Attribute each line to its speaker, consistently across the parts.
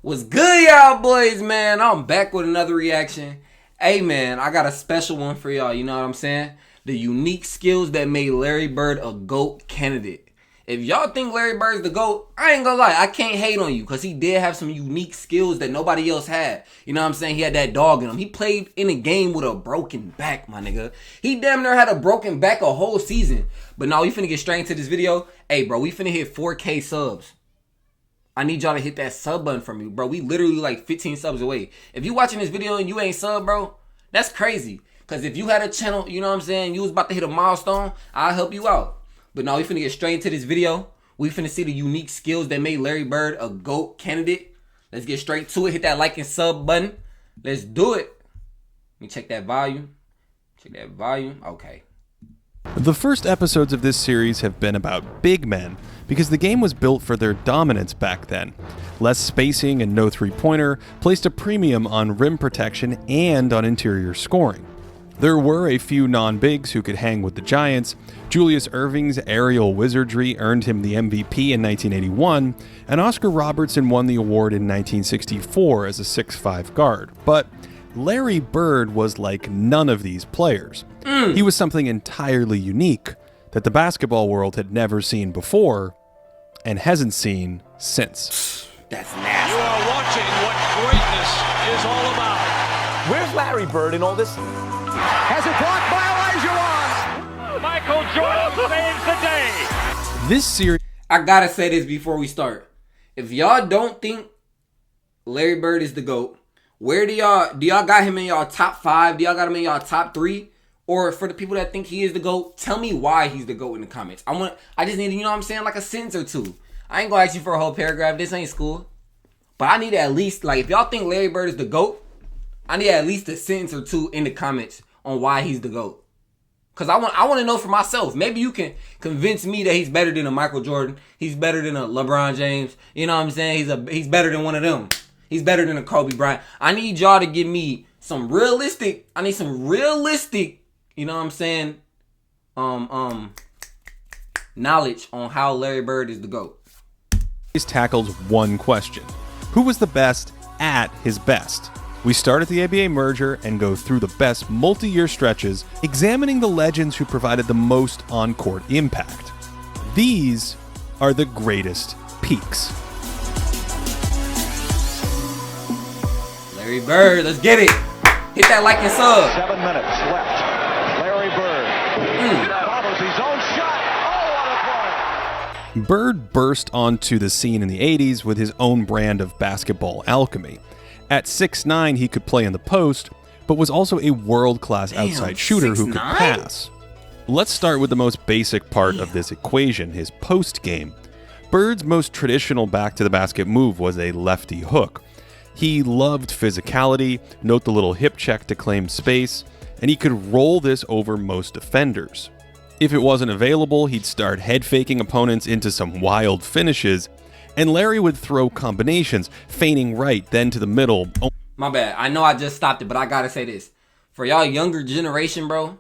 Speaker 1: What's good, y'all boys, man? I'm back with another reaction. Hey, man, I got a special one for y'all. You know what I'm saying? The unique skills that made Larry Bird a GOAT candidate. If y'all think Larry Bird's the GOAT, I ain't gonna lie. I can't hate on you because he did have some unique skills that nobody else had. You know what I'm saying? He had that dog in him. He played in a game with a broken back, my nigga. He damn near had a broken back a whole season. But now we finna get straight into this video. Hey, bro, we finna hit 4K subs. I need y'all to hit that sub button for me, bro. We literally like 15 subs away. If you watching this video and you ain't sub, bro, that's crazy. Because if you had a channel, you know what I'm saying, you was about to hit a milestone, I'll help you out. But now we finna get straight into this video. We finna see the unique skills that made Larry Bird a GOAT candidate. Let's get straight to it. Hit that like and sub button. Let's do it. Let me check that volume. Check that volume. Okay.
Speaker 2: The first episodes of this series have been about big men, because the game was built for their dominance back then. Less spacing and no three-pointer placed a premium on rim protection and on interior scoring. There were a few non-bigs who could hang with the Giants. Julius Erving's aerial wizardry earned him the MVP in 1981, and Oscar Robertson won the award in 1964 as a 6'5" guard. But Larry Bird was like none of these players. He was something entirely unique that the basketball world had never seen before and hasn't seen since.
Speaker 1: That's nasty.
Speaker 3: You are watching what greatness is all about.
Speaker 4: Where's Larry Bird in all this?
Speaker 3: Has it blocked by Elijah Wan. Michael Jordan saves the day.
Speaker 2: This series...
Speaker 1: I gotta say this before we start. If y'all don't think Larry Bird is the GOAT, where do y'all got him in y'all top 5? Do y'all got him in y'all top 3? Or for the people that think he is the GOAT, tell me why he's the GOAT in the comments. I just need, you know what I'm saying, like a sentence or two. I ain't gonna ask you for a whole paragraph. This ain't school. But I need at least, like, if y'all think Larry Bird is the GOAT, I need at least a sentence or two in the comments on why he's the GOAT. Because I want to know for myself. Maybe you can convince me that he's better than a Michael Jordan. He's better than a LeBron James. You know what I'm saying? He's better than one of them. He's better than a Kobe Bryant. I need y'all to give me some realistic, you know what I'm saying, knowledge on how Larry Bird is the GOAT.
Speaker 2: This tackles one question. Who was the best at his best? We start at the ABA merger and go through the best multi-year stretches, examining the legends who provided the most on-court impact. These are the greatest peaks.
Speaker 1: Larry Bird, let's get it. Hit that like and sub.
Speaker 3: 7 minutes left. Larry Bird follows his own shot. Oh, what a play.
Speaker 2: Bird burst onto the scene in the 80s with his own brand of basketball alchemy. At 6'9", he could play in the post, but was also a world-class outside shooter who could pass. Let's start with the most basic part of this equation, his post game. Bird's most traditional back-to-the-basket move was a lefty hook. He loved physicality, note the little hip check to claim space, and he could roll this over most defenders. If it wasn't available, he'd start head faking opponents into some wild finishes, and Larry would throw combinations, feigning right, then to the middle.
Speaker 1: My bad. I know I just stopped it, but I gotta say this. For y'all younger generation, bro,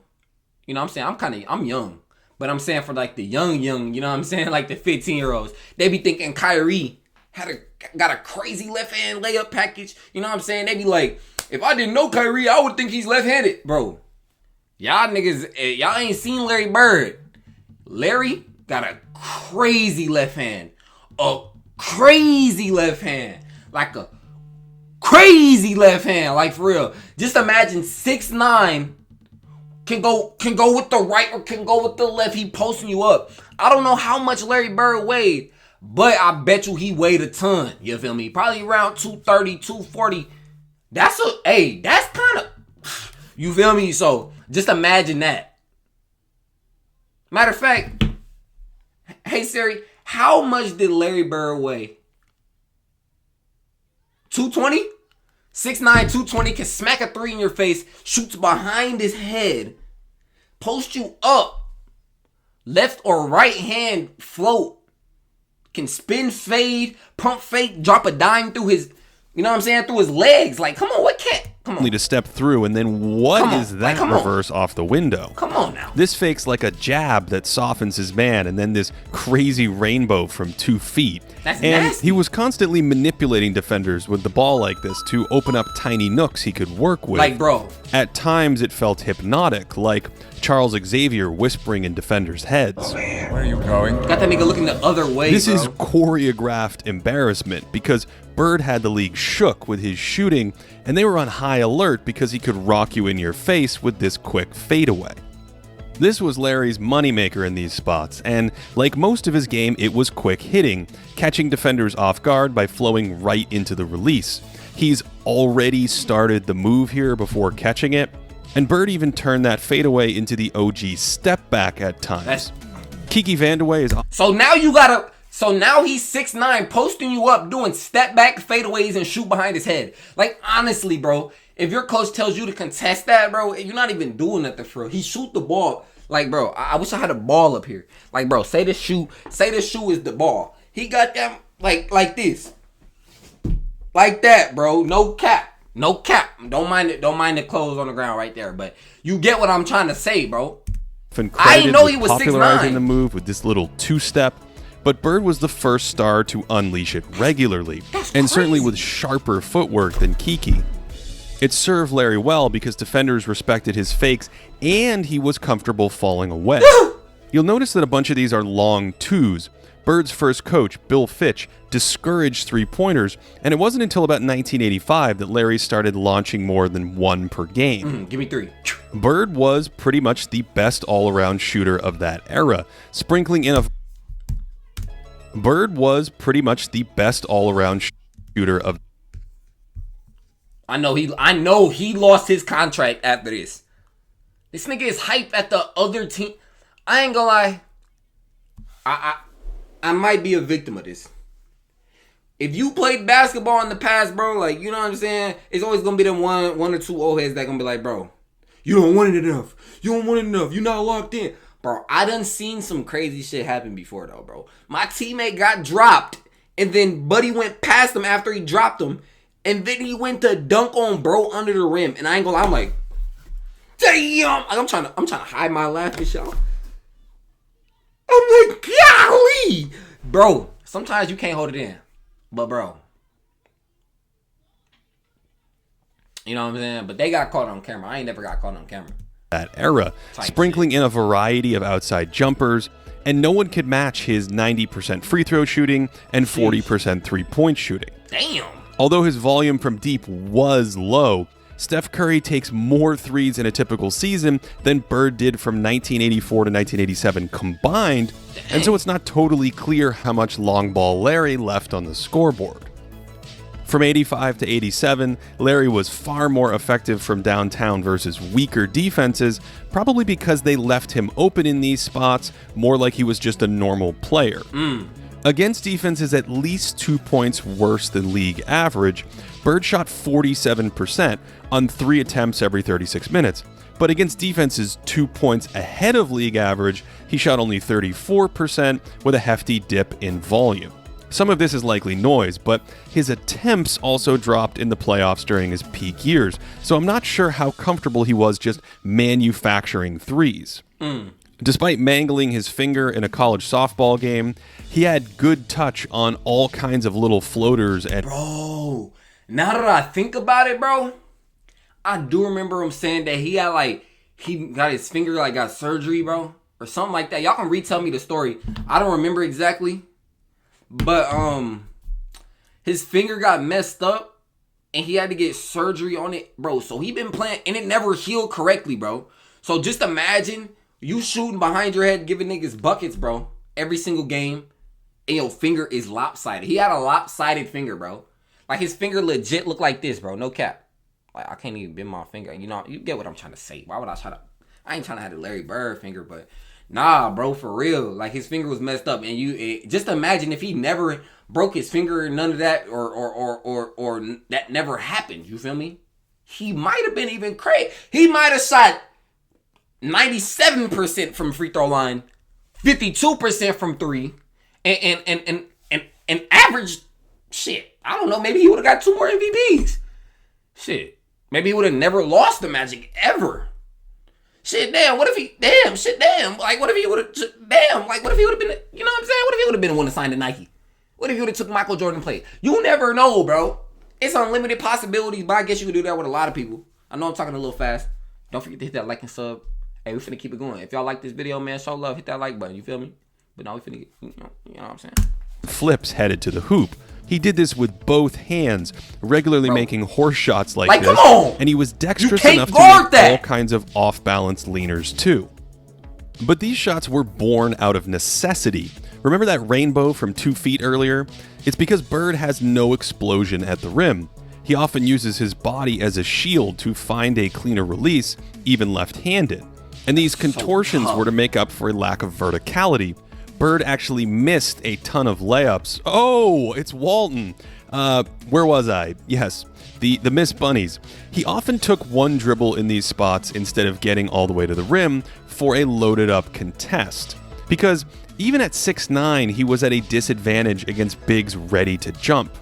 Speaker 1: you know what I'm saying? I'm young. But I'm saying for like the young, you know what I'm saying? Like the 15-year-olds. They be thinking Kyrie got a crazy left-hand layup package. You know what I'm saying? They be like, if I didn't know Kyrie, I would think he's left-handed. Bro, y'all niggas, y'all ain't seen Larry Bird. Larry got a crazy left hand. A crazy left hand. Like a crazy left hand. Like for real. Just imagine 6'9", can go with the right or can go with the left. He posting you up. I don't know how much Larry Bird weighed, but I bet you he weighed a ton. You feel me? Probably around 230, 240. That's kind of, you feel me? So just imagine that. Matter of fact, hey Siri, how much did Larry Bird weigh? 220? 6'9", 220, can smack a 3 in your face, shoots behind his head, post you up, left or right hand float, can spin fade, pump fake, drop a dime through his, you know what I'm saying, through his legs. Like, come on, what can't? Come on.
Speaker 2: Only to step through, and then what is that reverse off the window?
Speaker 1: Come on now.
Speaker 2: This fake's like a jab that softens his man, and then this crazy rainbow from 2 feet.
Speaker 1: That's
Speaker 2: And
Speaker 1: nasty.
Speaker 2: he was constantly manipulating defenders with the ball like this to open up tiny nooks he could work with.
Speaker 1: Like, bro.
Speaker 2: At times, it felt hypnotic, like Charles Xavier whispering in defenders' heads.
Speaker 4: Where are you going?
Speaker 1: Got that nigga looking the other way,
Speaker 2: This
Speaker 1: bro.
Speaker 2: is choreographed embarrassment because Bird had the league shook with his shooting, and they were on high alert because he could rock you in your face with this quick fadeaway. This was Larry's moneymaker in these spots, and like most of his game, it was quick hitting, catching defenders off guard by flowing right into the release. He's already started the move here before catching it, and Bird even turned that fadeaway into the OG step back at times. Kiki Vandeweghe is...
Speaker 1: So now you gotta... So now he's 6'9", posting you up, doing step back fadeaways and shoot behind his head. Like, honestly, bro, if your coach tells you to contest that, bro, you're not even doing nothing for real. He shoot the ball. Like, bro, I wish I had a ball up here. Like, bro, say this shoe is the ball. He got that like this. Like that, bro. No cap. No cap. Don't mind the clothes on the ground right there. But you get what I'm trying to say, bro.
Speaker 2: I
Speaker 1: didn't know he was
Speaker 2: popularizing
Speaker 1: 6'9".
Speaker 2: the move with this little two-step, but Bird was the first star to unleash it regularly, and certainly with sharper footwork than Kiki. It served Larry well because defenders respected his fakes, and he was comfortable falling away. You'll notice that a bunch of these are long twos. Bird's first coach, Bill Fitch, discouraged three-pointers, and it wasn't until about 1985 that Larry started launching more than one per game.
Speaker 1: Give me 3.
Speaker 2: Bird was pretty much the best all-around shooter of that era, sprinkling in a... Bird was pretty much the best all-around shooter of...
Speaker 1: I know he lost his contract after this. This nigga is hype at the other team. I ain't gonna lie. I might be a victim of this. If you played basketball in the past, bro, like, you know what I'm saying? It's always gonna be them one or two old heads that gonna be like, bro, you don't want it enough. You don't want it enough. You're not locked in. Bro, I done seen some crazy shit happen before, though, bro. My teammate got dropped, and then Buddy went past him after he dropped him, and then he went to dunk on bro under the rim. And I ain't gonna lie, I'm like, damn. Like, I'm trying to hide my laugh and shit. I'm like, golly. Bro, sometimes you can't hold it in. But, bro. You know what I'm saying? But they got caught on camera. I ain't never got caught on camera.
Speaker 2: That era, sprinkling in a variety of outside jumpers, and no one could match his 90% free throw shooting and 40% three-point shooting.
Speaker 1: Damn.
Speaker 2: Although his volume from deep was low, Steph Curry takes more threes in a typical season than Bird did from 1984 to 1987 combined, and so it's not totally clear how much long ball Larry left on the scoreboard. From 85 to 87, Larry was far more effective from downtown versus weaker defenses, probably because they left him open in these spots, more like he was just a normal player. Against defenses at least 2 points worse than league average, Bird shot 47% on 3 attempts every 36 minutes. But against defenses 2 points ahead of league average, he shot only 34% with a hefty dip in volume. Some of this is likely noise, but his attempts also dropped in the playoffs during his peak years, so I'm not sure how comfortable he was just manufacturing threes. Despite mangling his finger in a college softball game, he had good touch on all kinds of little floaters and...
Speaker 1: Bro, now that I think about it, bro, I do remember him saying that he got his finger, got surgery, bro, or something like that. Y'all can retell me the story. I don't remember exactly. But his finger got messed up and he had to get surgery on it, bro. So he been playing and it never healed correctly, bro. So just imagine you shooting behind your head, giving niggas buckets, bro, every single game, and your finger is lopsided. He had a lopsided finger, bro. Like his finger legit looked like this, bro. No cap. Like I can't even bend my finger. You know, you get what I'm trying to say. Why would I try to? I ain't trying to have the Larry Bird finger, but. Nah, bro, for real. Like, his finger was messed up. And just imagine if he never broke his finger or none of that, or that never happened. You feel me? He might have been even crazy. He might have shot 97% from free throw line, 52% from 3, and average shit. I don't know. Maybe he would have got 2 more MVPs. Shit. Maybe he would have never lost the Magic ever. Shit, damn, what if he, like, what if he would have, what if he would have been, you know what I'm saying? What if he would have been the one to sign to Nike? What if you would have took Michael Jordan play? You never know, bro. It's unlimited possibilities, but I guess you could do that with a lot of people. I know I'm talking a little fast. Don't forget to hit that like and sub. Hey, we finna keep it going. If y'all like this video, man, show love. Hit that like button. You feel me? But now we finna get, you know what I'm saying?
Speaker 2: Flips headed to the hoop. He did this with both hands, regularly making horse shots like this.
Speaker 1: Come on!
Speaker 2: And he was dexterous
Speaker 1: can't
Speaker 2: enough to
Speaker 1: guard
Speaker 2: make
Speaker 1: that.
Speaker 2: all kinds of off-balance leaners too. But these shots were born out of necessity. Remember that rainbow from 2 feet earlier? It's because Bird has no explosion at the rim. He often uses his body as a shield to find a cleaner release, even left-handed. And these contortions were to make up for a lack of verticality. Bird actually missed a ton of layups. Oh, it's Walton. Where was I? Yes, the Miss Bunnies. He often took one dribble in these spots instead of getting all the way to the rim for a loaded up contest. Because even at 6'9", he was at a disadvantage against bigs ready to jump.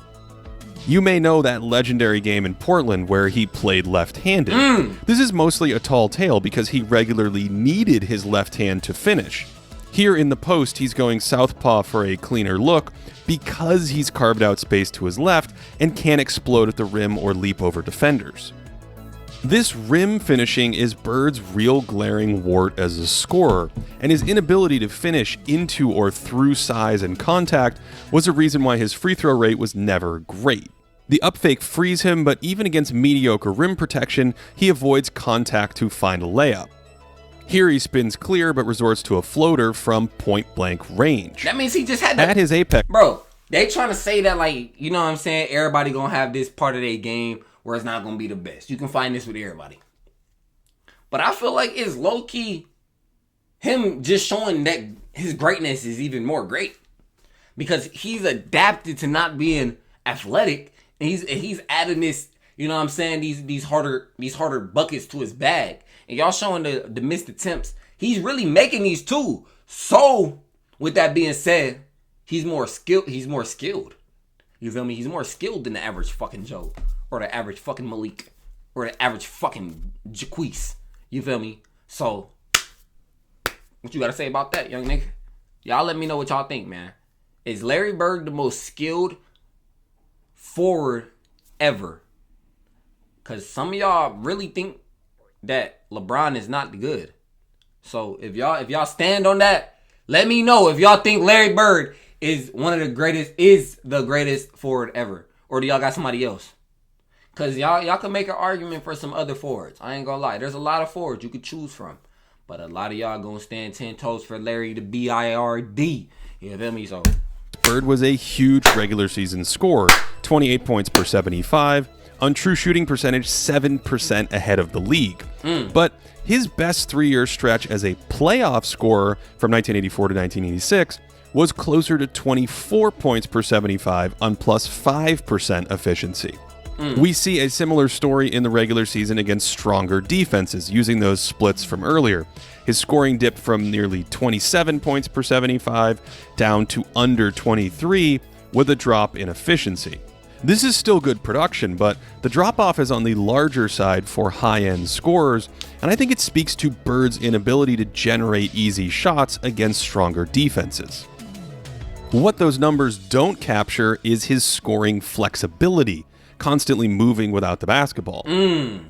Speaker 2: You may know that legendary game in Portland where he played left-handed. This is mostly a tall tale because he regularly needed his left hand to finish. Here in the post, he's going southpaw for a cleaner look because he's carved out space to his left and can't explode at the rim or leap over defenders. This rim finishing is Bird's real glaring wart as a scorer, and his inability to finish into or through size and contact was a reason why his free throw rate was never great. The upfake frees him, but even against mediocre rim protection, he avoids contact to find a layup. Here he spins clear, but resorts to a floater from point-blank range.
Speaker 1: That means he just had that.
Speaker 2: At his apex.
Speaker 1: Bro, they trying to say that, like, you know what I'm saying? Everybody gonna have this part of their game where it's not gonna be the best. You can find this with everybody. But I feel like it's low-key him just showing that his greatness is even more great. Because he's adapted to not being athletic. And he's adding this, you know what I'm saying, these harder buckets to his bag. And y'all showing the missed attempts. He's really making these too. So, with that being said, he's more skilled. You feel me? He's more skilled than the average fucking Joe. Or the average fucking Malik. Or the average fucking Jaquise. You feel me? So, what you gotta say about that, young nigga? Y'all let me know what y'all think, man. Is Larry Bird the most skilled forward ever? Because some of y'all really think that LeBron is not good. So if y'all stand on that, let me know if y'all think Larry Bird is the greatest forward ever. Or do y'all got somebody else? Because y'all can make an argument for some other forwards. I ain't gonna lie. There's a lot of forwards you could choose from. But a lot of y'all gonna stand 10 toes for Larry the B-I-R-D. You feel me? So
Speaker 2: Bird was a huge regular season scorer, 28 points per 75, on true shooting percentage 7% ahead of the league. But his best 3-year stretch as a playoff scorer from 1984 to 1986 was closer to 24 points per 75 on plus 5% efficiency. We see a similar story in the regular season against stronger defenses, using those splits from earlier. His scoring dipped from nearly 27 points per 75 down to under 23 with a drop in efficiency. This is still good production, but the drop-off is on the larger side for high-end scorers, and I think it speaks to Bird's inability to generate easy shots against stronger defenses. What those numbers don't capture is his scoring flexibility, constantly moving without the basketball.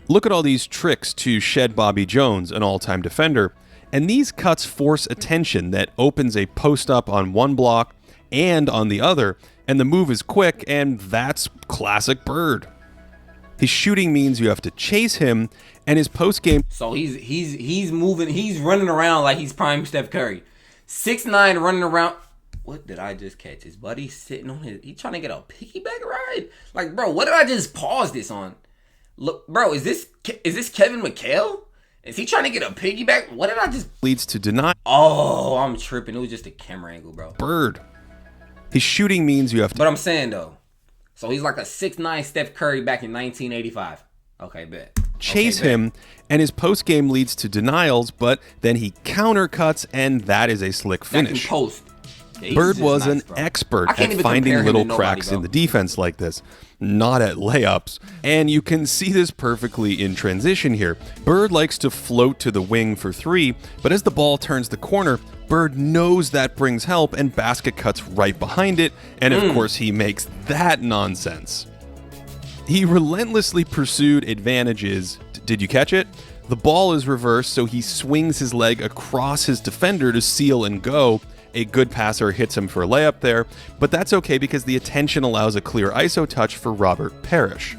Speaker 2: Look at all these tricks to shed Bobby Jones, an all-time defender, and these cuts force attention that opens a post-up on one block and on the other, and the move is quick, and that's classic Bird. His shooting means you have to chase him, and his post-game...
Speaker 1: So he's moving, he's running around like he's prime Steph Curry. 6'9", running around... What did I just catch? His buddy sitting on his... He trying to get a piggyback ride? Like, bro, what did I just pause this on? Look, bro, is this Kevin McHale? Is he trying to get a piggyback? What did I just...
Speaker 2: Leads to deny...
Speaker 1: Oh, I'm tripping. It was just a camera angle, bro.
Speaker 2: Bird. His shooting means you have to...
Speaker 1: But I'm saying, though. So he's like a 6'9" Steph Curry back in 1985. Okay, bet.
Speaker 2: Chase him, and his post-game leads to denials, but then he countercuts, and that is a slick finish.
Speaker 1: Back in post. Yeah,
Speaker 2: Bird was an expert at finding little cracks in the defense like this, not at layups. And you can see this perfectly in transition here. Bird likes to float to the wing for 3, but as the ball turns the corner, Bird knows that brings help, and Basket cuts right behind it, and of course he makes that nonsense. He relentlessly pursued advantages. Did you catch it? The ball is reversed, so he swings his leg across his defender to seal and go. A good passer hits him for a layup there, but that's okay because the attention allows a clear ISO touch for Robert Parrish.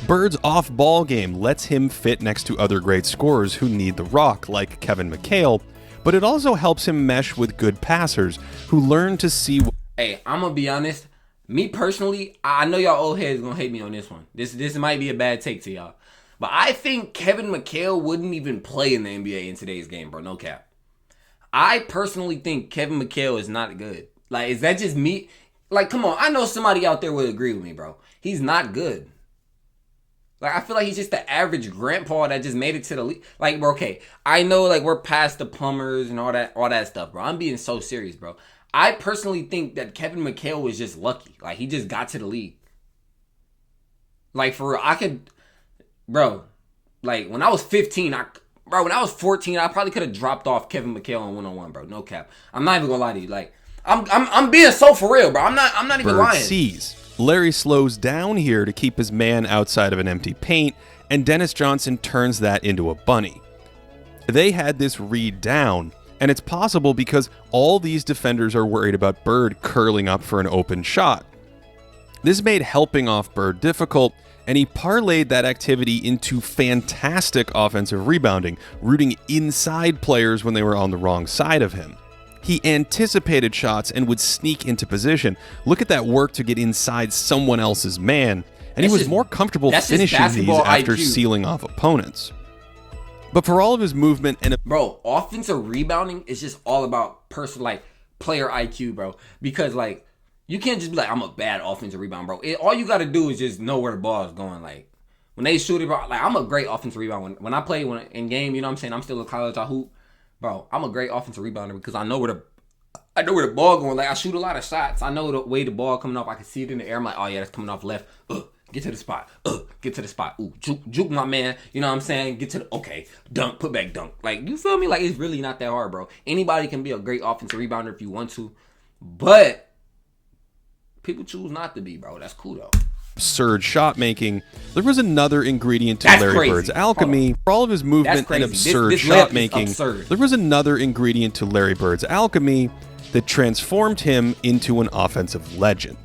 Speaker 2: Bird's off-ball game lets him fit next to other great scorers who need the rock, like Kevin McHale, but it also helps him mesh with good passers who learn to see...
Speaker 1: Hey, I'm going to be honest. Me personally, I know y'all old heads going to hate me on this one. This might be a bad take to y'all. But I think Kevin McHale wouldn't even play in the NBA in today's game, bro. No cap. I personally think Kevin McHale is not good. Like, is that just me? Like, come on. I know somebody out there would agree with me, bro. He's not good. Like, I feel like he's just the average grandpa that just made it to the league. Like, bro, okay. I know, like, we're past the plumbers and all that stuff, bro. I'm being so serious, bro. I personally think that Kevin McHale was just lucky. Like, he just got to the league. Like, for real, bro, like, when I was 15, when I was 14, I probably could have dropped off Kevin McHale on one-on-one, bro. No cap. I'm not even gonna lie to you. Like, I'm being so for real, bro. I'm not even lying.
Speaker 2: Sees. Larry slows down here to keep his man outside of an empty paint, and Dennis Johnson turns that into a bunny. They had this read down, and it's possible because all these defenders are worried about Bird curling up for an open shot. This made helping off Bird difficult, and he parlayed that activity into fantastic offensive rebounding, rooting inside players when they were on the wrong side of him. He anticipated shots and would sneak into position. Look at that work to get inside someone else's man, and he was more comfortable finishing these after sealing off opponents. But for all of his movement and...
Speaker 1: Bro, offensive rebounding is just all about player IQ, bro. Because, like, you can't just be like, I'm a bad offensive rebound, bro. All you got to do is just know where the ball is going. Like, when they shoot it, bro, like, I'm a great offensive rebounder. When I play in game, you know what I'm saying? I'm still in college, I hoop. Bro, I'm a great offensive rebounder because I know where the ball going. Like, I shoot a lot of shots. I know the way the ball coming off. I can see it in the air. I'm like, oh, yeah, that's coming off left. Get to the spot. Get to the spot. Ooh, juke my man. You know what I'm saying? Get to the... Okay, dunk, put back, dunk. Like, you feel me? Like, it's really not that hard, bro. Anybody can be a great offensive rebounder if you want to. But people choose not to be, bro. That's cool, though.
Speaker 2: Absurd shot making, there was another ingredient to Larry Bird's alchemy. For all of his movement and absurd shot making, there was another ingredient to Larry Bird's alchemy that transformed him into an offensive legend.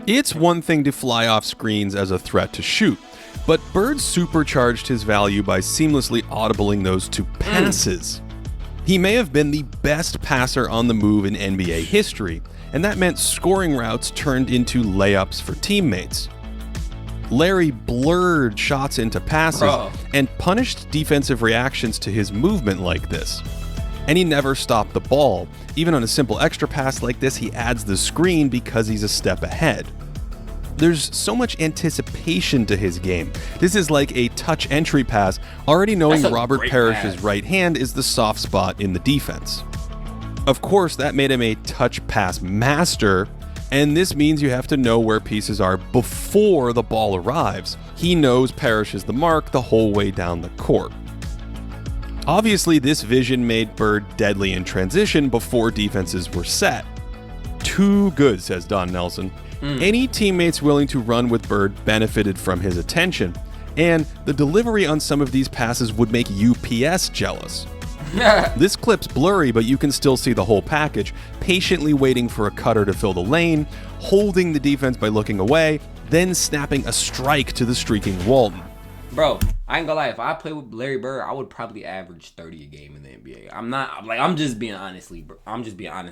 Speaker 2: It's one thing to fly off screens as a threat to shoot, but Bird supercharged his value by seamlessly audibling those two passes. He may have been the best passer on the move in NBA history, and that meant scoring routes turned into layups for teammates. Larry blurred shots into passes and punished defensive reactions to his movement like this. And he never stopped the ball. Even on a simple extra pass like this, he adds the screen because he's a step ahead. There's so much anticipation to his game. This is like a touch entry pass, already knowing Robert Parrish's right hand is the soft spot in the defense. Of course, that made him a touch pass master, and this means you have to know where pieces are before the ball arrives. He knows Parrish is the mark the whole way down the court. Obviously, this vision made Bird deadly in transition before defenses were set. Too good, says Don Nelson. Any teammates willing to run with Bird benefited from his attention, and the delivery on some of these passes would make UPS jealous. This clip's blurry, but you can still see the whole package, patiently waiting for a cutter to fill the lane, holding the defense by looking away, then snapping a strike to the streaking Walton.
Speaker 1: Bro, I ain't gonna lie, if I played with Larry Bird, I would probably average 30 a game in the NBA. I'm just being honest,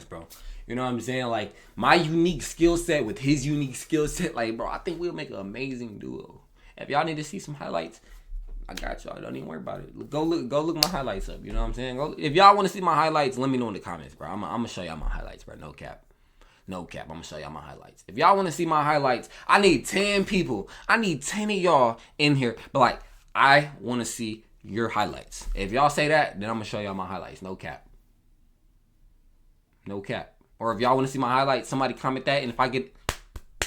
Speaker 1: bro. You know what I'm saying? Like, my unique skill set with his unique skill set, like, bro, I think we'll make an amazing duo. If y'all need to see some highlights, I got y'all. Don't even worry about it. Go look my highlights up. You know what I'm saying? If y'all want to see my highlights, let me know in the comments, bro. I'm gonna show y'all my highlights, bro. No cap. I'm gonna show y'all my highlights. If y'all want to see my highlights, I need 10 people. I need 10 of y'all in here. But, like, I want to see your highlights. If y'all say that, then I'm gonna show y'all my highlights. No cap. Or if y'all want to see my highlights, somebody comment that, and if I get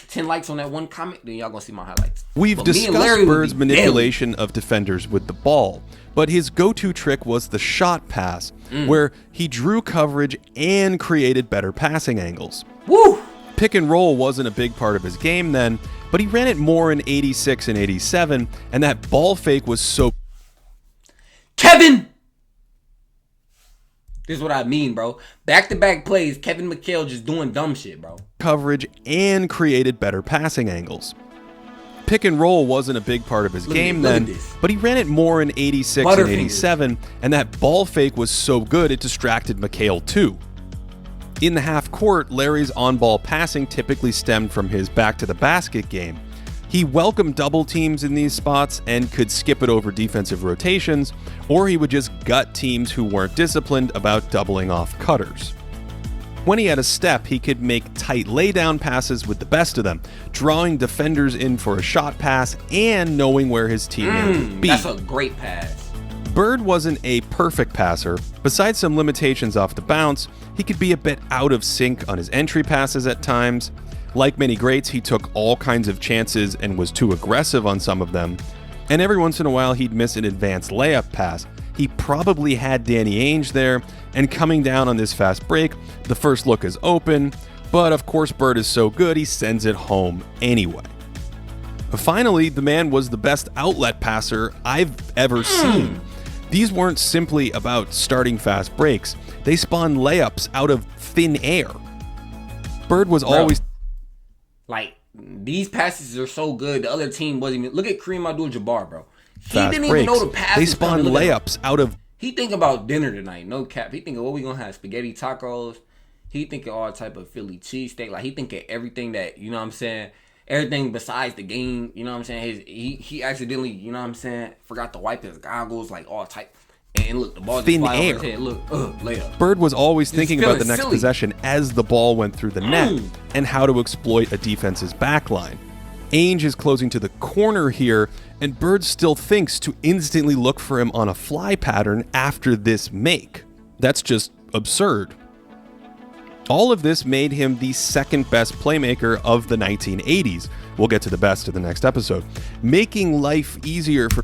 Speaker 1: 10 likes on that one comment, then y'all gonna see my highlights.
Speaker 2: We've
Speaker 1: But me and
Speaker 2: discussed
Speaker 1: Larry would
Speaker 2: Bird's
Speaker 1: be
Speaker 2: manipulation of defenders with the ball, but his go-to trick was the shot pass, where he drew coverage and created better passing angles.
Speaker 1: Woo!
Speaker 2: Pick and roll wasn't a big part of his game then, but he ran it more in 86 and 87, and that ball fake was so...
Speaker 1: Kevin! This is what I mean, bro. Back-to-back plays, Kevin McHale just doing dumb shit, bro.
Speaker 2: Coverage and created better passing angles. Pick and roll wasn't a big part of his game then, but he ran it more in 86 and 87, and that ball fake was so good it distracted McHale too. In the half court, Larry's on-ball passing typically stemmed from his back-to-the-basket game. He welcomed double teams in these spots and could skip it over defensive rotations, or he would just gut teams who weren't disciplined about doubling off cutters. When he had a step, he could make tight laydown passes with the best of them, drawing defenders in for a shot pass and knowing where his teammate would be.
Speaker 1: That's a great pass.
Speaker 2: Bird wasn't a perfect passer. Besides some limitations off the bounce, he could be a bit out of sync on his entry passes at times. Like many greats, he took all kinds of chances and was too aggressive on some of them. And every once in a while, he'd miss an advanced layup pass. He probably had Danny Ainge there, and coming down on this fast break, the first look is open, but of course Bird is so good, he sends it home anyway. Finally, the man was the best outlet passer I've ever seen. These weren't simply about starting fast breaks. They spawned layups out of thin air. Bird was always...
Speaker 1: Like, these passes are so good, the other team wasn't even... Look at Kareem Abdul-Jabbar, bro. He
Speaker 2: fast
Speaker 1: didn't
Speaker 2: breaks.
Speaker 1: even know the pass.
Speaker 2: They spawned layups out of...
Speaker 1: He think about dinner tonight, no cap. He think of what we gonna have, spaghetti tacos. He think of all type of Philly cheesesteak. Like, he think of everything that, you know what I'm saying, everything besides the game, you know what I'm saying. He accidentally, you know what I'm saying, forgot to wipe his goggles, like all type. And look, the ball just fly over his head. Look, layup.
Speaker 2: Bird was always thinking about the next
Speaker 1: silly
Speaker 2: possession as the ball went through the net and how to exploit a defense's backline. Ainge is closing to the corner here, and Bird still thinks to instantly look for him on a fly pattern after this make. That's just absurd. All of this made him the second best playmaker of the 1980s. We'll get to the best in the next episode. Making life easier for...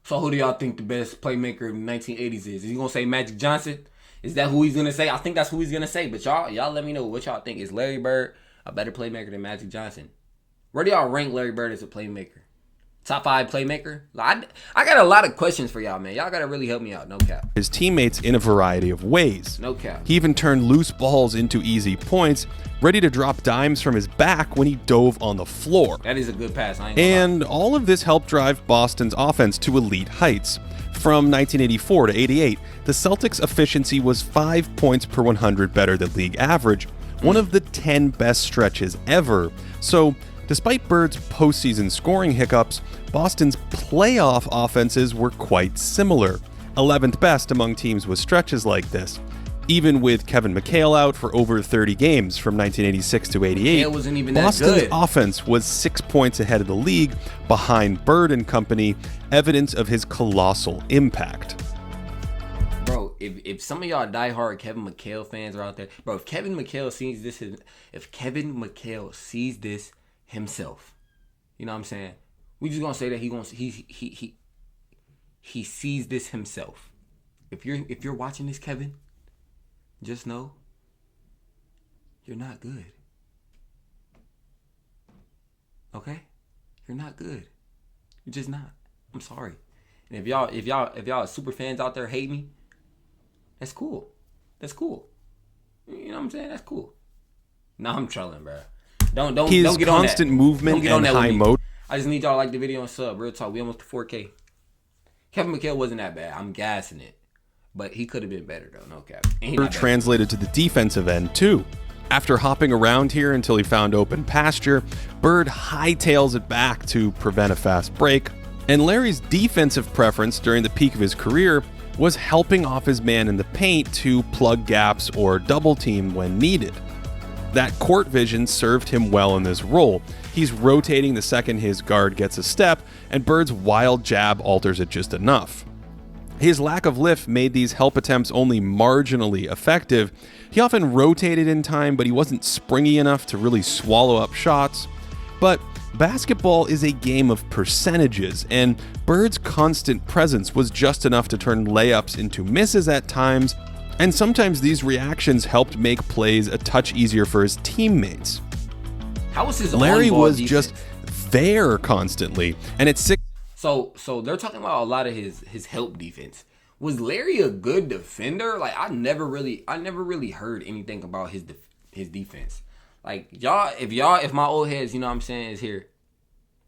Speaker 1: So who do y'all think the best playmaker in the 1980s is? Is he gonna say Magic Johnson? Is that who he's gonna say? I think that's who he's gonna say. But y'all let me know what y'all think. Is Larry Bird a better playmaker than Magic Johnson? Where do y'all rank Larry Bird as a playmaker? Top 5 playmaker? I got a lot of questions for y'all, man. Y'all gotta really help me out. No cap.
Speaker 2: His teammates in a variety of ways.
Speaker 1: No cap.
Speaker 2: He even turned loose balls into easy points, ready to drop dimes from his back when he dove on the floor.
Speaker 1: That is a good pass. I ain't gonna
Speaker 2: And all of this helped drive Boston's offense to elite heights. From 1984 to 88, the Celtics' efficiency was 5 points per 100 better than league average, one of the 10 best stretches ever. So, despite Bird's postseason scoring hiccups, Boston's playoff offenses were quite similar, 11th best among teams with stretches like this. Even with Kevin McHale out for over 30 games from 1986 to 88,
Speaker 1: McHale wasn't even that
Speaker 2: Boston's
Speaker 1: good.
Speaker 2: offense was 6 points ahead of the league, behind Bird and company, evidence of his colossal impact.
Speaker 1: Bro, if some of y'all diehard Kevin McHale fans are out there, bro, if Kevin McHale sees this himself, you know what I'm saying? We just gonna say that he sees this himself. If you're watching this, Kevin, just know you're not good. Okay? You're not good. You're just not. I'm sorry. And if y'all super fans out there hate me, that's cool. That's cool. You know what I'm saying? That's cool. Nah, I'm trolling, bro. Don't get on that.
Speaker 2: His constant movement and high motor.
Speaker 1: I just need y'all to like the video and sub. Real talk. We almost to 4K. Kevin McHale wasn't that bad. I'm gassing it. But he could have been better, though. No cap.
Speaker 2: Translated to the defensive end, too. After hopping around here until he found open pasture, Bird hightails it back to prevent a fast break. And Larry's defensive preference during the peak of his career was helping off his man in the paint to plug gaps or double team when needed. That court vision served him well in this role. He's rotating the second his guard gets a step, and Bird's wild jab alters it just enough. His lack of lift made these help attempts only marginally effective. He often rotated in time, but he wasn't springy enough to really swallow up shots. But basketball is a game of percentages, and Bird's constant presence was just enough to turn layups into misses at times, and sometimes these reactions helped make plays a touch easier for his teammates.
Speaker 1: How was his
Speaker 2: Larry
Speaker 1: on-ball
Speaker 2: was
Speaker 1: defense?
Speaker 2: just there constantly, and at 6.
Speaker 1: So they're talking about a lot of his help defense. Was Larry a good defender? Like I never really heard anything about his defense. Like if my old heads, you know what I'm saying, is here,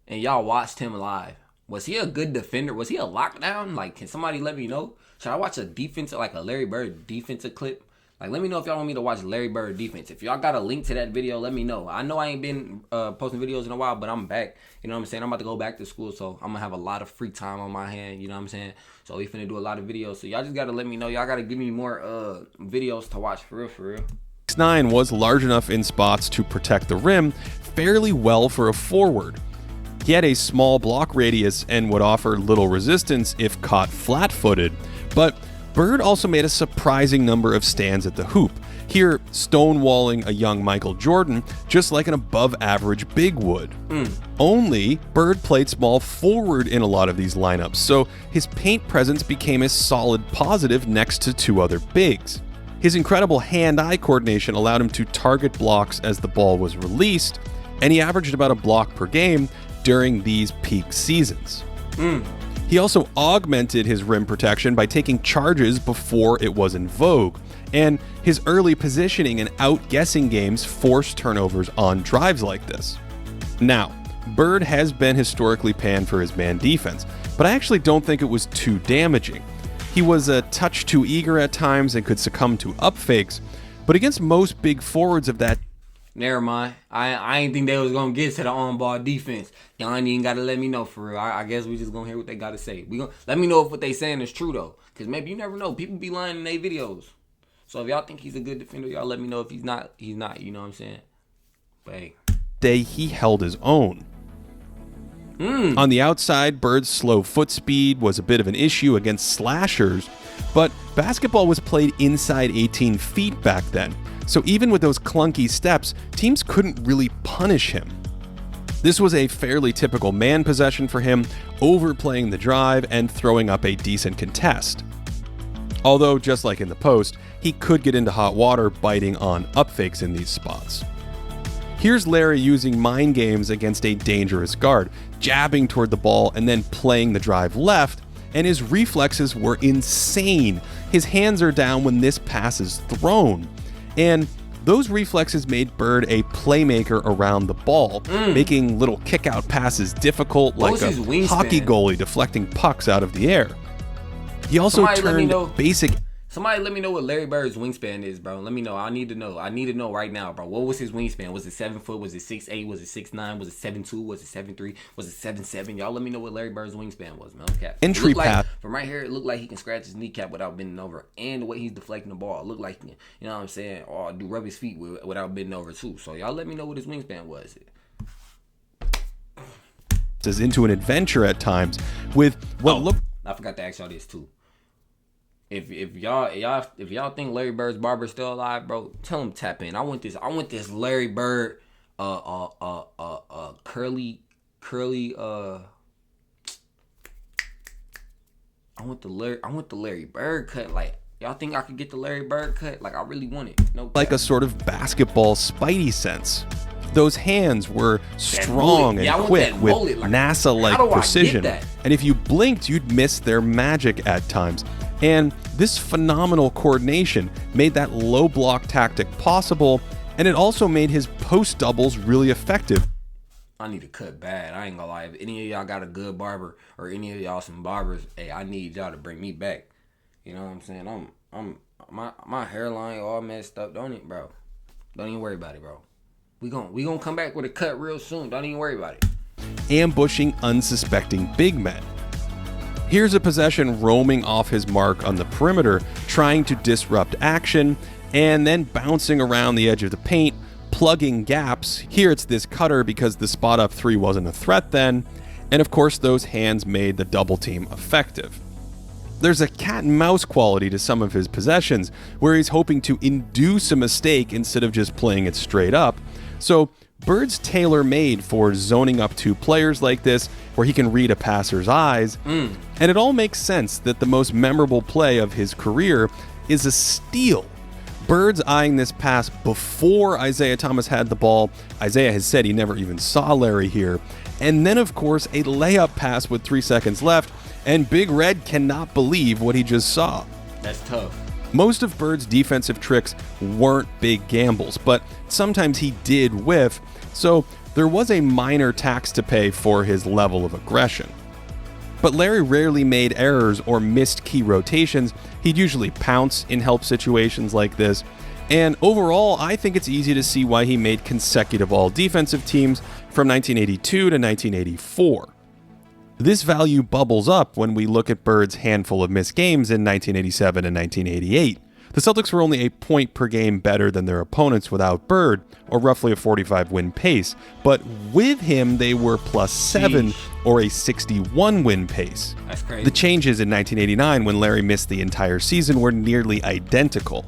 Speaker 1: and y'all watched him live, was he a good defender? Was he a lockdown? Like, can somebody let me know? Should I watch a defensive, like a Larry Bird defensive clip? Like, let me know if y'all want me to watch Larry Bird defense. If y'all got a link to that video, let me know. I know I ain't been posting videos in a while, but I'm back. You know what I'm saying? I'm about to go back to school, so I'm going to have a lot of free time on my hand. You know what I'm saying? So we finna do a lot of videos. So y'all just got to let me know. Y'all got to give me more videos to watch, for real.
Speaker 2: 6'9" was large enough in spots to protect the rim fairly well for a forward. He had a small block radius and would offer little resistance if caught flat-footed, but Bird also made a surprising number of stands at the hoop, here stonewalling a young Michael Jordan just like an above-average big would. Only Bird played small forward in a lot of these lineups, so his paint presence became a solid positive next to two other bigs. His incredible hand-eye coordination allowed him to target blocks as the ball was released, and he averaged about a block per game during these peak seasons. He also augmented his rim protection by taking charges before it was in vogue, and his early positioning and outguessing games forced turnovers on drives like this. Now, Bird has been historically panned for his man defense, but I actually don't think it was too damaging. He was a touch too eager at times and could succumb to up fakes, but against most big forwards of that,
Speaker 1: Never mind. I ain't think they was gonna get to the on-ball defense. Y'all ain't even gotta let me know for real. I guess we just gonna hear what they gotta say. Let me know if what they saying is true though, cause maybe you never know. People be lying in their videos. So if y'all think he's a good defender, y'all let me know. If he's not, he's not. You know what I'm saying? But hey,
Speaker 2: day he held his own. On the outside, Bird's slow foot speed was a bit of an issue against slashers, but basketball was played inside 18 feet back then, so even with those clunky steps, teams couldn't really punish him. This was a fairly typical man possession for him, overplaying the drive and throwing up a decent contest. Although, just like in the post, he could get into hot water biting on up fakes in these spots. Here's Larry using mind games against a dangerous guard, jabbing toward the ball and then playing the drive left, and his reflexes were insane. His hands are down when this pass is thrown, and those reflexes made Bird a playmaker around the ball, making little kick-out passes difficult like a hockey goalie deflecting pucks out of the air. He also turned basic...
Speaker 1: Somebody let me know what Larry Bird's wingspan is, bro. Let me know. I need to know. I need to know right now, bro. What was his wingspan? Was it 7 foot? Was it 6'8"? Was it 6'9"? Was it 7'2"? Was it 7'3"? Was it 7'7"? Y'all let me know what Larry Bird's wingspan was, man. Okay.
Speaker 2: Entry path.
Speaker 1: From right here, it looked like he can scratch his kneecap without bending over. And the way he's deflecting the ball, it looked like he can, you know what I'm saying? Or do rub his feet without bending over, too. So y'all let me know what his wingspan was.
Speaker 2: Into an adventure at times with what looked...
Speaker 1: I forgot to ask y'all this, too. If y'all think Larry Bird's barber's still alive, bro, tell him tap in. I want this Larry Bird curly I want the Larry Bird cut. Like, y'all think I could get the Larry Bird cut? Like, I really want it. No cap.
Speaker 2: Like a sort of basketball spidey sense. Those hands were strong and quick with NASA-like precision. And if you blinked, you'd miss their magic at times. And this phenomenal coordination made that low block tactic possible, and it also made his post doubles really effective.
Speaker 1: I need to cut bad. I ain't gonna lie. If any of y'all got a good barber or any of y'all some barbers, hey, I need y'all to bring me back. You know what I'm saying? My hairline all messed up, don't it, bro? Don't even worry about it, bro. We gonna come back with a cut real soon. Don't even worry about it.
Speaker 2: Ambushing unsuspecting big men. Here's a possession roaming off his mark on the perimeter, trying to disrupt action, and then bouncing around the edge of the paint, plugging gaps. Here it's this cutter because the spot up three wasn't a threat then, and of course those hands made the double team effective. There's a cat and mouse quality to some of his possessions, where he's hoping to induce a mistake instead of just playing it straight up. So Bird's tailor-made for zoning up two players like this, where he can read a passer's eyes, and it all makes sense that the most memorable play of his career is a steal. Bird's eyeing this pass before Isaiah Thomas had the ball. Isaiah has said he never even saw Larry here. And then, of course, a layup pass with 3 seconds left, and Big Red cannot believe what he just saw.
Speaker 1: That's tough.
Speaker 2: Most of Bird's defensive tricks weren't big gambles, but sometimes he did whiff, so there was a minor tax to pay for his level of aggression. But Larry rarely made errors or missed key rotations. He'd usually pounce in help situations like this. And overall, I think it's easy to see why he made consecutive all-defensive teams from 1982 to 1984. This value bubbles up when we look at Bird's handful of missed games in 1987 and 1988. The Celtics were only a point per game better than their opponents without Bird, or roughly a 45-win pace. But with him, they were +7, or a 61-win pace.
Speaker 1: That's crazy.
Speaker 2: The changes in 1989, when Larry missed the entire season, were nearly identical.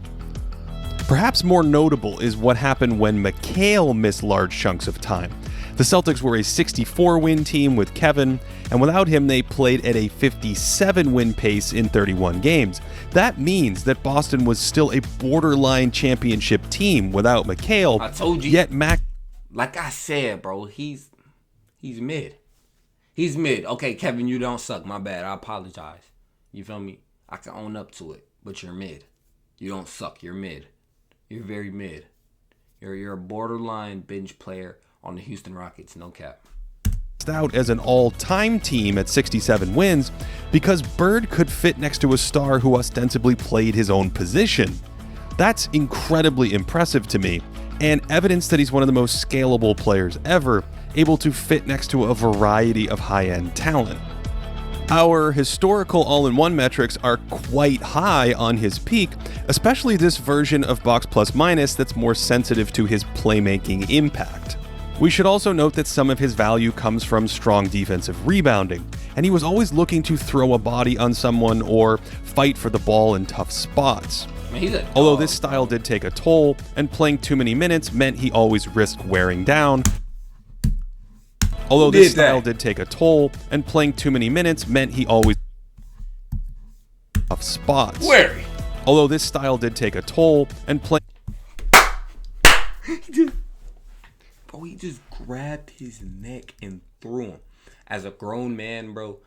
Speaker 2: Perhaps more notable is what happened when McHale missed large chunks of time. The Celtics were a 64-win team with Kevin, and without him they played at a 57-win pace in 31 games. That means that Boston was still a borderline championship team without McHale.
Speaker 1: I told you.
Speaker 2: Yet
Speaker 1: like I said, bro, he's mid. He's mid. Okay, Kevin, you don't suck. My bad. I apologize. You feel me? I can own up to it, but you're mid. You don't suck. You're mid. You're very mid. You're a borderline bench player on the Houston Rockets, no cap.
Speaker 2: Out as an all-time team at 67 wins because Bird could fit next to a star who ostensibly played his own position. That's incredibly impressive to me, and evidence that he's one of the most scalable players ever, able to fit next to a variety of high-end talent. Our historical all-in-one metrics are quite high on his peak, especially this version of box plus minus that's more sensitive to his playmaking impact. We should also note that some of his value comes from strong defensive rebounding, and he was always looking to throw a body on someone or fight for the ball in tough spots. Although this style did take a toll, and playing too many minutes meant he always risked wearing down. Tough spots. Although this style did take a toll, and playing.
Speaker 1: Bro, he just grabbed his neck and threw him. As a grown man, bro,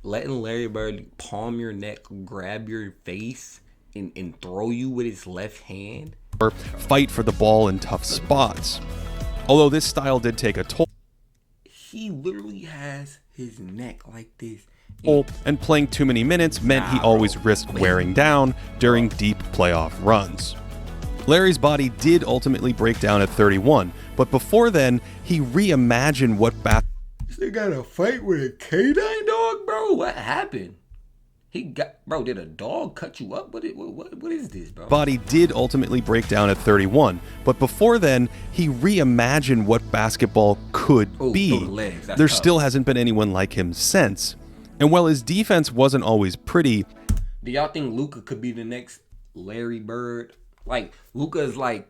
Speaker 1: letting Larry Bird palm your neck, grab your face, and throw you with his left hand.
Speaker 2: Or fight for the ball in tough spots. Although this style did take a toll.
Speaker 1: He literally has his neck like this.
Speaker 2: And playing too many minutes meant he always risked wearing down during deep playoff runs. Larry's body did ultimately break down at 31, but before then, he reimagined what
Speaker 1: They got a fight with a canine dog, bro? What happened? Did a dog cut you up? What is this, bro?
Speaker 2: Body did ultimately break down at 31, but before then, he reimagined what basketball could be. There still hasn't been anyone like him since. And while his defense wasn't always pretty,
Speaker 1: do y'all think Luka could be the next Larry Bird? Like, Luka is like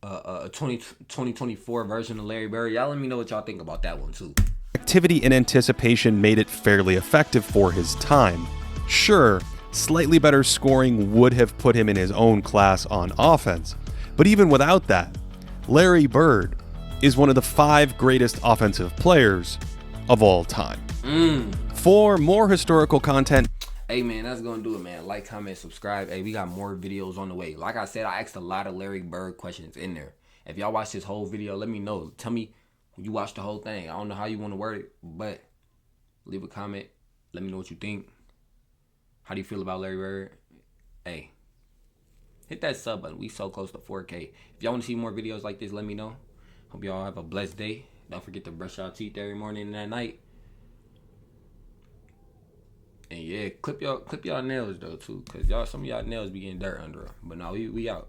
Speaker 1: a 2024 version of Larry Bird. Y'all let me know what y'all think about that one, too.
Speaker 2: Activity and anticipation made it fairly effective for his time. Sure, slightly better scoring would have put him in his own class on offense. But even without that, Larry Bird is one of the 5 greatest offensive players of all time. For more historical content,
Speaker 1: hey man, that's gonna do it, man. Like, comment, subscribe. Hey, we got more videos on the way. Like I said, I asked a lot of Larry Bird questions in there. If y'all watch this whole video, let me know. Tell me when you watch the whole thing. I don't know how you want to word it, but leave a comment. Let me know what you think. How do you feel about Larry Bird? Hey, hit that sub button. We so close to 4K. If y'all want to see more videos like this, let me know. Hope y'all have a blessed day. Don't forget to brush your teeth every morning and at night. And yeah, clip y'all nails though too, cause some of y'all nails be getting dirt under them. But no, we out.